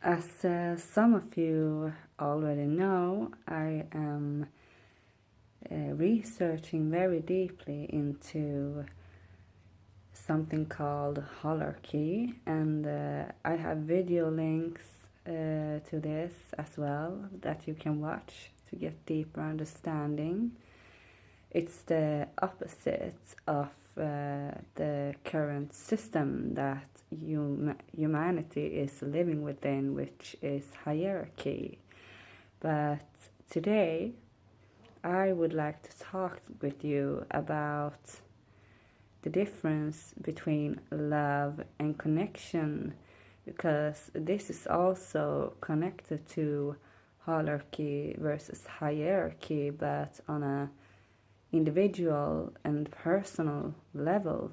As some of you already know, I am researching very deeply into something called holarchy, and I have video links to this as well that you can watch to get deeper understanding. It's the opposite of the current system that humanity is living within, which is hierarchy. But today I would like to talk with you about the difference between love and connection, because this is also connected to holarchy versus hierarchy, but on a individual and personal level,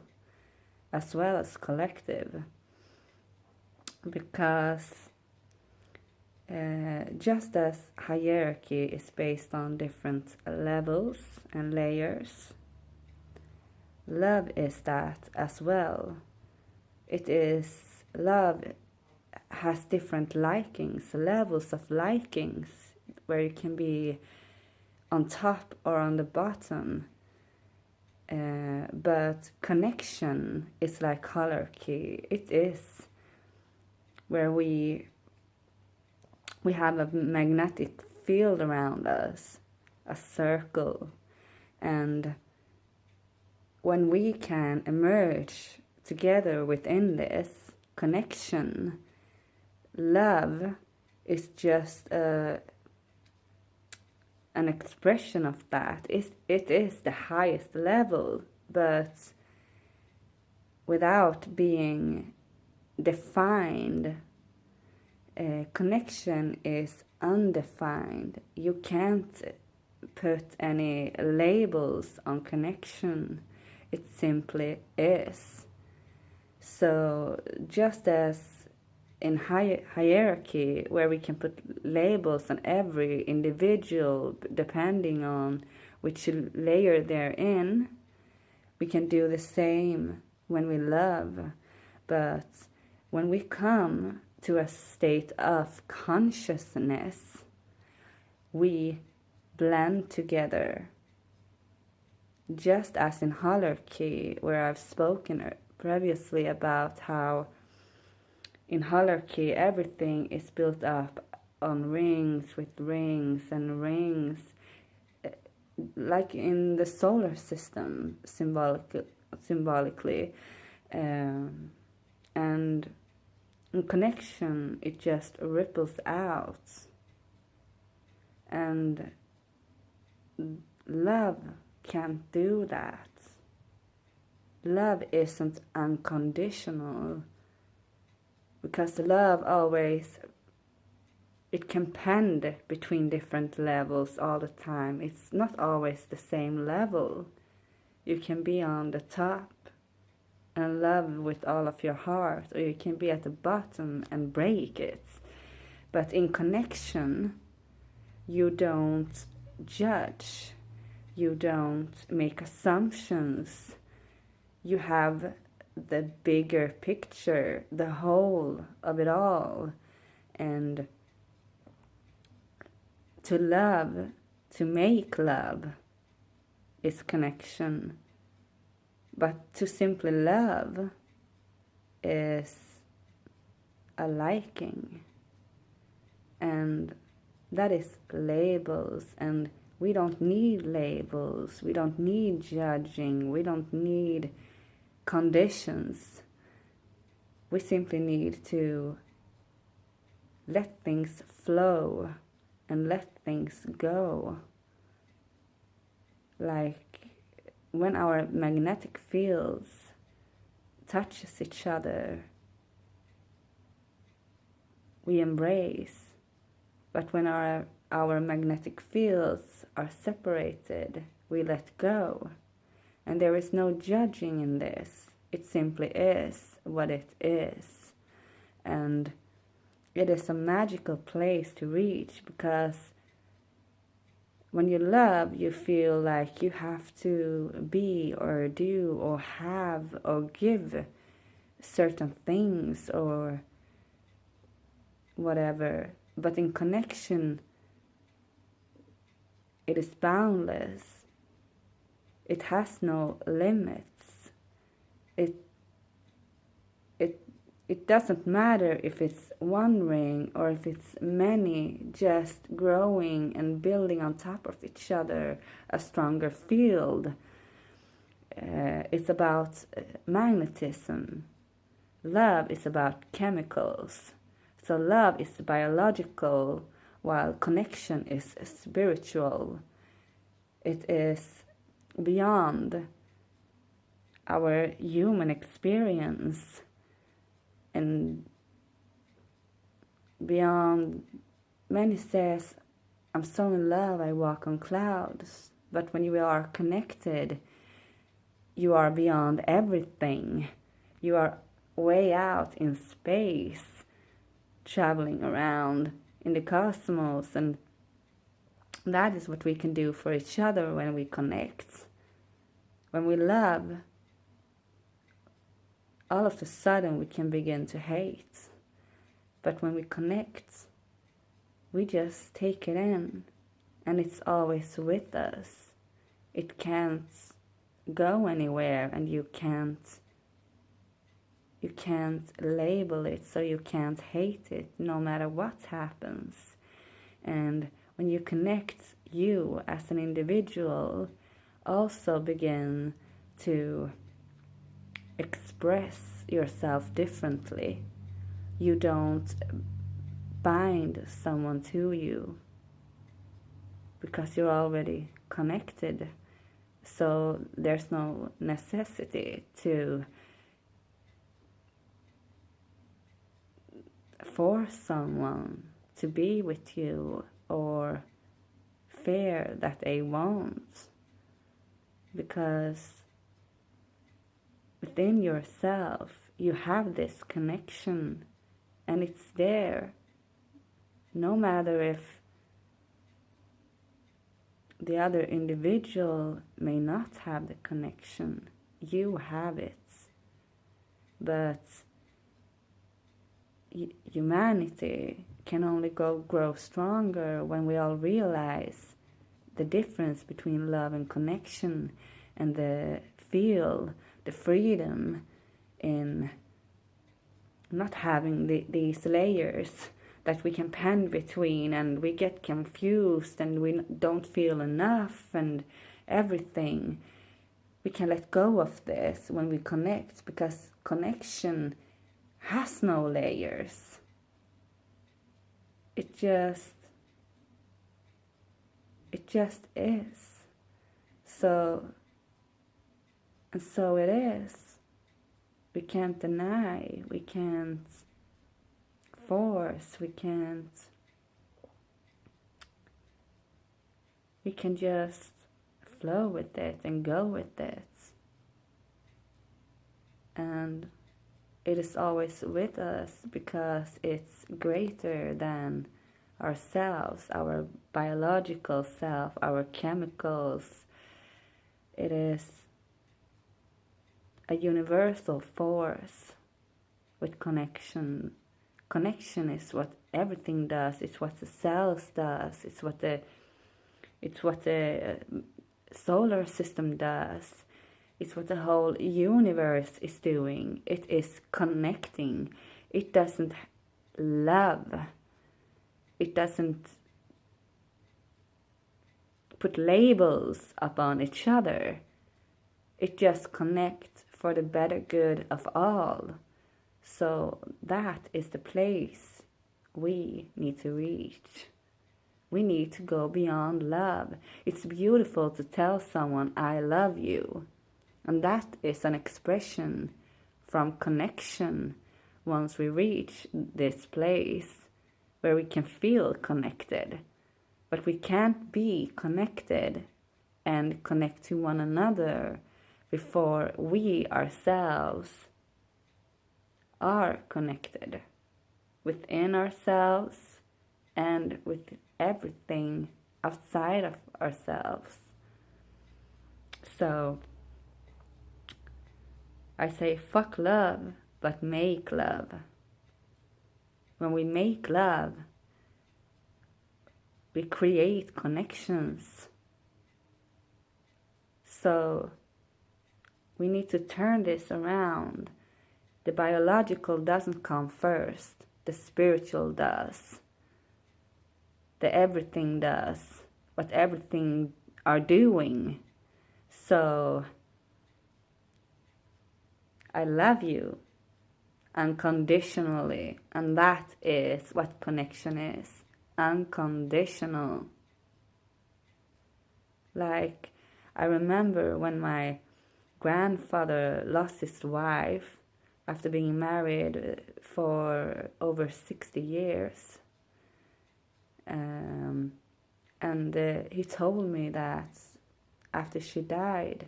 as well as collective. Because just as hierarchy is based on different levels and layers, love is that as well. Love has different likings, levels of likings, where you can be on top or on the bottom. But connection is like holarchy. It is where we have a magnetic field around us, a circle. And when we can emerge together within this connection, love is just an expression of that. It is the highest level, but without being defined. Connection is undefined. You can't put any labels on connection. It simply is. So just as in hierarchy, where we can put labels on every individual depending on which layer they're in, we can do the same when we love. But when we come to a state of consciousness, we blend together. Just as in holarchy, where I've spoken previously about how in holarchy everything is built up on rings with rings and rings, like in the solar system symbolically, and in connection it just ripples out. And love can't do that. Love isn't unconditional, because love always, it can bend between different levels all the time. It's not always the same level. You can be on the top and love with all of your heart, or you can be at the bottom and break it. But in connection, you don't judge, you don't make assumptions. You have the bigger picture, the whole of it all. And to love, to make love, is connection. But to simply love is a liking. And that is labels. And we don't need labels. We don't need judging. We don't need conditions. We simply need to let things flow and let things go. Like when our magnetic fields touches each other, we embrace. But when our magnetic fields are separated, we let go. And there is no judging in this. It simply is what it is. And it is a magical place to reach, because when you love, you feel like you have to be or do or have or give certain things, or whatever. But in connection, it is boundless. It has no limits. It it doesn't matter if it's one ring or if it's many, just growing and building on top of each other a stronger field. It's about magnetism. Love is about chemicals. So love is biological, while connection is spiritual. It is beyond our human experience and beyond. Many says, I'm so in love, I walk on clouds. But when you are connected, you are beyond everything. You are way out in space, traveling around in the cosmos, and that is what we can do for each other when we connect. When we love, all of a sudden we can begin to hate. But when we connect, we just take it in, and it's always with us. It can't go anywhere, and you can't label it, so you can't hate it no matter what happens. And when you connect, you as an individual also begin to express yourself differently. You don't bind someone to you because you're already connected. So there's no necessity to force someone to be with you or fear that they won't, because within yourself you have this connection, and it's there. No matter if the other individual may not have the connection, you have it. But humanity can only grow stronger when we all realize the difference between love and connection, and feel the freedom in not having these layers that we can pen between, and we get confused and we don't feel enough and everything. We can let go of this when we connect, because connection has no layers. It just is. So it is. We can't deny, we can't force, we can just flow with it and go with it. And it is always with us because it's greater than ourselves, our biological self, our chemicals. It is a universal force with connection. Connection is what everything does. It's what the cells does. It's what the solar system does. It's what the whole universe is doing. It is connecting. It doesn't love. It doesn't put labels upon each other. It just connects for the better good of all. So that is the place we need to reach. We need to go beyond love. It's beautiful to tell someone, I love you. And that is an expression from connection once we reach this place where we can feel connected. But we can't be connected and connect to one another before we ourselves are connected within ourselves and with everything outside of ourselves. So I say fuck love, but make love. when we make love, we create connections. So we need to turn this around. The biological doesn't come first. The spiritual does. The everything does. What everything are doing. So I love you unconditionally. And that is what connection is. Unconditional. Like, I remember when my grandfather lost his wife after being married for over 60 years. And he told me that after she died,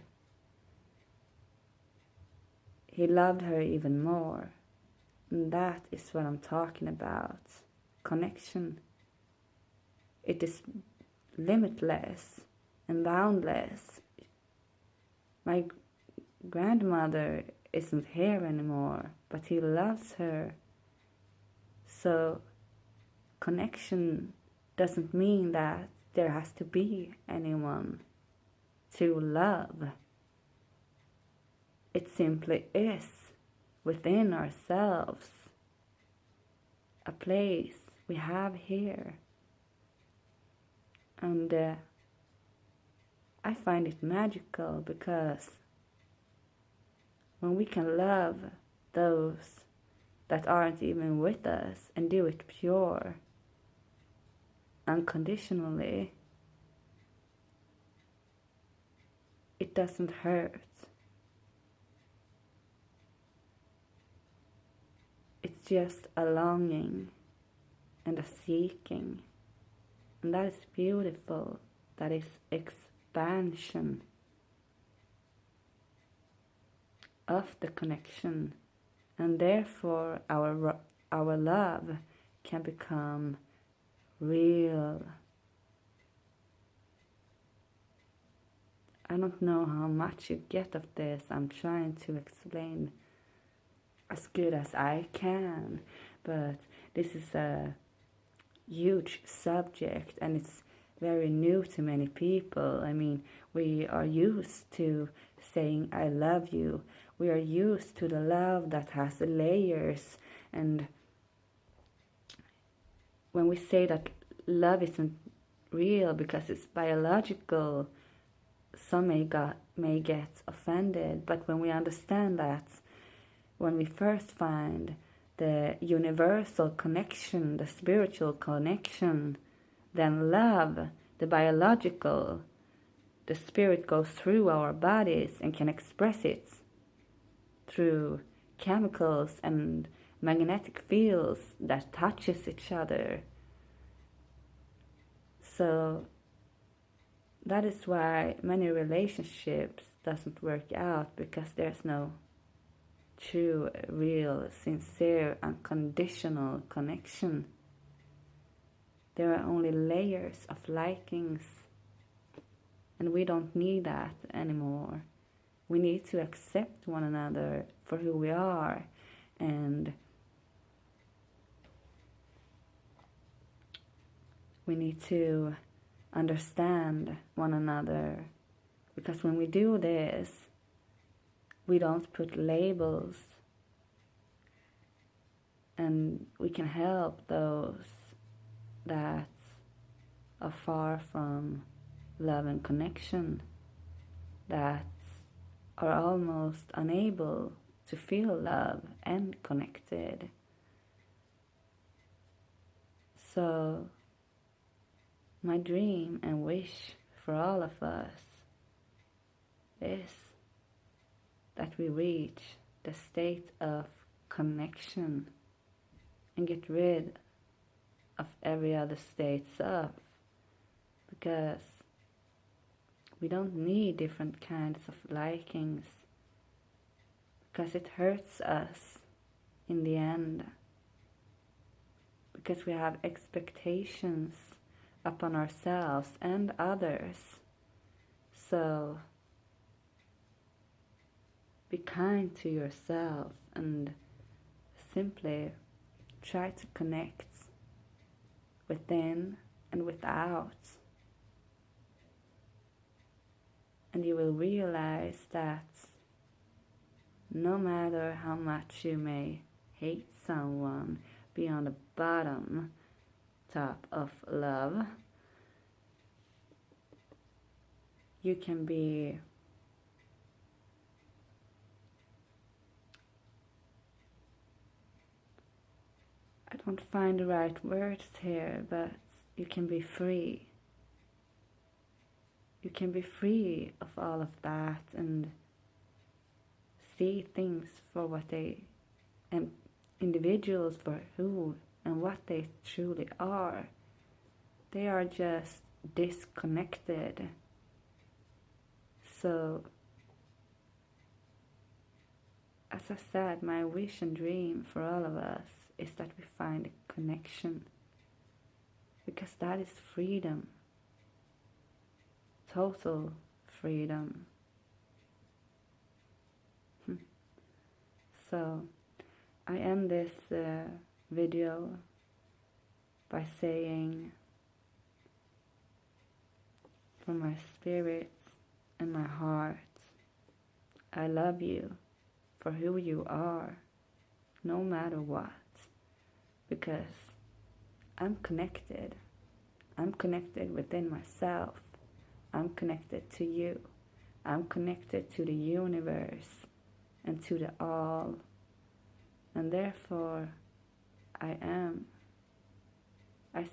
he loved her even more. And that is what I'm talking about. Connection. It is limitless and boundless. My grandmother isn't here anymore, but he loves her. So connection doesn't mean that there has to be anyone to love. It simply is within ourselves, a place we have here. And I find it magical because when we can love those that aren't even with us and do it pure, unconditionally, it doesn't hurt. It's just a longing and a seeking. And that is beautiful. That is expansion of the connection. And therefore our love can become real. I don't know how much you get of this. I'm trying to explain as good as I can, but this is a huge subject and it's very new to many people. I mean, we are used to saying I love you. We are used to the love that has layers, and when we say that love isn't real because it's biological, some may get offended. But when we understand that, when we first find the universal connection, the spiritual connection, then love, the biological, the spirit goes through our bodies and can express it through chemicals and magnetic fields that touches each other. So that is why many relationships doesn't work out, because there's no true, real, sincere, unconditional connection. There are only layers of likings, and we don't need that anymore. We need to accept one another for who we are, and we need to understand one another, because when we do this, we don't put labels, and we can help those that are far from love and connection, that are almost unable to feel love and connected. So my dream and wish for all of us is that we reach the state of connection and get rid of every other states of, because we don't need different kinds of likings, because it hurts us in the end, because we have expectations upon ourselves and others. So be kind to yourself and simply try to connect within and without. And you will realize that no matter how much you may hate someone, be on the bottom top of love, you can be I don't find the right words here, but you can be free. You can be free of all of that and see things for what they, and individuals for who and what they truly are. They are just disconnected. So, as I said, my wish and dream for all of us is that we find a connection, because that is freedom, total freedom. So I end this video by saying, from my spirit and my heart, I love you for who you are, no matter what, because I'm connected. I'm connected within myself. I'm connected to you. I'm connected to the universe and to the all. And therefore, I am. I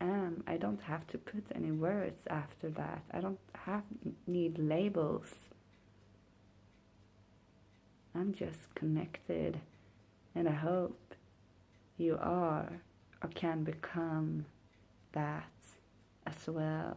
am. I don't have to put any words after that. I don't need labels. I'm just connected. And I hope you are or can become that as well.